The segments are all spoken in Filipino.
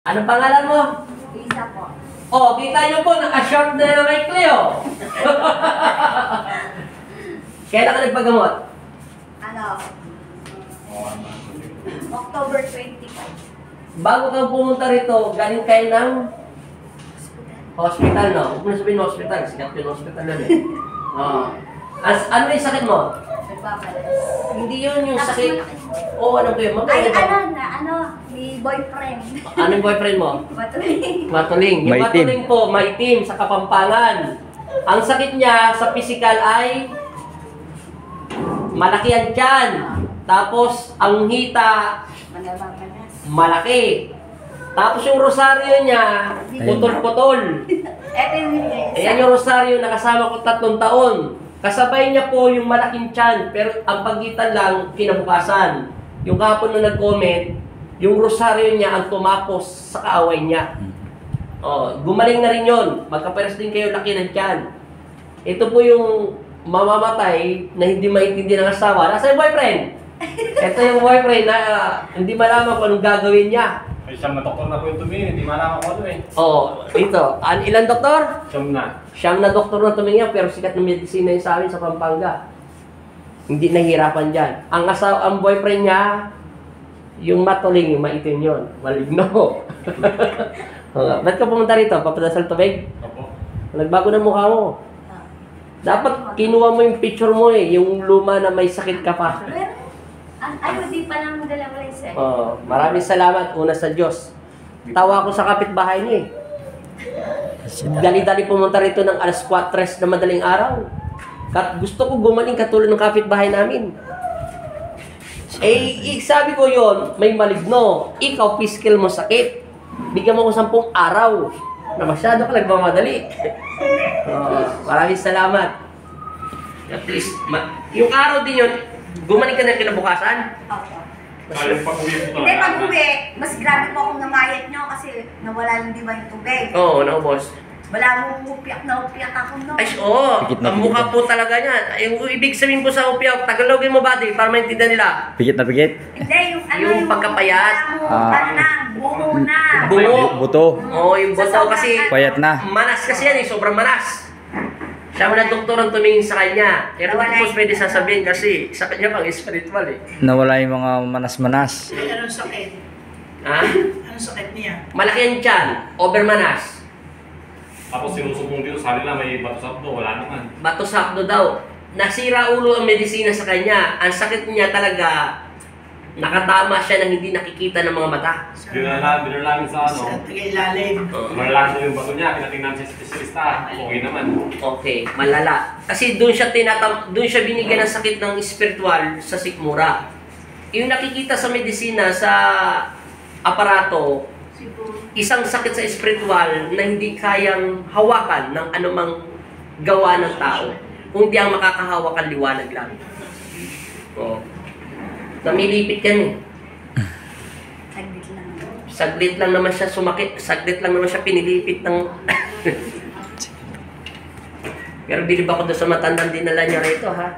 Ano pangalan mo? Isa po. Oh, kita nyo po, naka-short na na may Cleo. Kailan ka nagpagamot? Ano? October 25. Bago ka pumunta rito, galing kayo ng hospital, no? Huwag mo na sabihin hospital, sikat yung hospital na eh. Oh. Ano yung sakit mo? Nagpapalas. Hindi yun yung sakit. Oo, ano ko yun? Ay, ni boyfriend. Ano yung boyfriend mo? Matuloy. Matuling. Yung Maitim. matuling po, maitim sa Kapampangan. Ang sakit niya sa physical ay malaki ang tiyan. Tapos, ang hita, Magapapalas. malaki. Tapos yung rosaryo niya, putol-putol. Ito yung Ayan yung rosaryo na kasama ko 3 taon. Kasabay niya po yung malaking tiyan, pero ang pagitan lang, kinabukasan. Yung kahapon na nag-comment, yung rosaryo niya ang tumapos sa kaaway niya. Oh, gumaling na rin yun. Magkapares din kayo laki ng tiyan. Ito po yung mamamatay na hindi maintindihan ng asawa. Nasa yung boyfriend? Ito yung boyfriend na hindi malaman kung anong gagawin niya. Ay, siyam na doktor na po yung tumingin, hindi malaman ko ano eh. Oh, ito. Ilan doktor? Siyam na. Siyam na doktor na tumingin, pero sikat na medisina yung sa amin sa Pampanga. Hindi nahihirapan dyan. Ang boyfriend niya, yung matuling, yung maitim yun. Maligno. Ba't ka pumunta rito? Papadasal tubig? Opo. Nagbago na mukha mo. Dapat kinuha mo yung picture mo eh, yung luma na may sakit ka pa. Pero, ayaw, di pa lang dalawa lang sir. Oh, maraming salamat una sa Diyos. Tawa ko sa kapitbahay niya eh. Dali-dali pumunta rito ng alas 4 na madaling araw. Gusto ko gumaling katulad ng kapitbahay namin. Sabi ko yon, may maligno. Ikaw, physical mo sakit. Bigyan mo ko 10 araw. Na masyado ka nagmamadali. Maraming salamat. At least, yung araw din yun, gumaling ka na kinabukasan. Opo. Kaya pag-uwi po Hindi, pag-uwi, mas grabe po akong namayat nyo kasi nawala lang di ba yung tubig. Oo, boss. Wala mong upiak na upiak ako no. Ay, oo. Pikit na Ang pikit mukha na. po talaga niya. Yung ibig sabihin po sa upiak, tagalogin mo ba, di? Para maintindihan nila. Pikit na pikit. Hindi, yung ano Yung pagkapayat. Ano na, buo na. Bungo. Buto. Oo, yung boto kasi, Payat na. manas kasi yan eh, sobrang manas. Siya mo na doktor ang tumingin sa kanya. Pero hindi po pwede sasabihin kasi sa kanya pang spiritual eh. Nawala yung mga manas-manas. Anong sakit? Ha? Anong sakit niya? Malaki ang tiyan, overmanas. Tapos sinusubong dito sa nila may bato-sapdo, wala naman. Bato sakdo daw. Nasira ulo ang medisina sa kanya. Ang sakit niya talaga, nakatama siya ng hindi nakikita ng mga mata. Dinala namin sa Sa ano, tagailalim. malalaman yung bato niya, kinatingnan sa espesyalista, okay naman. Okay, malala. Kasi doon siya binigyan ng sakit ng spiritual sa sikmura. Yung nakikita sa medisina sa aparato, Siguro. isang sakit sa spiritual na hindi kayang hawakan ng anumang gawa ng tao, kundi ang makakahawakan liwanag lang. Oh. Namilipit yan eh. Saglit lang. Saglit lang naman siya sumakit, saglit lang naman siya pinilipit ng... Pero bilib ako doon sa matandang dinala niya rito, ha?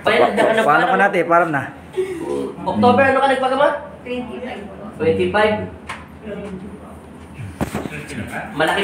Paano ka na Paano ka natin? Param na. October, ano ka nagpagamot? 25. 25. Malaki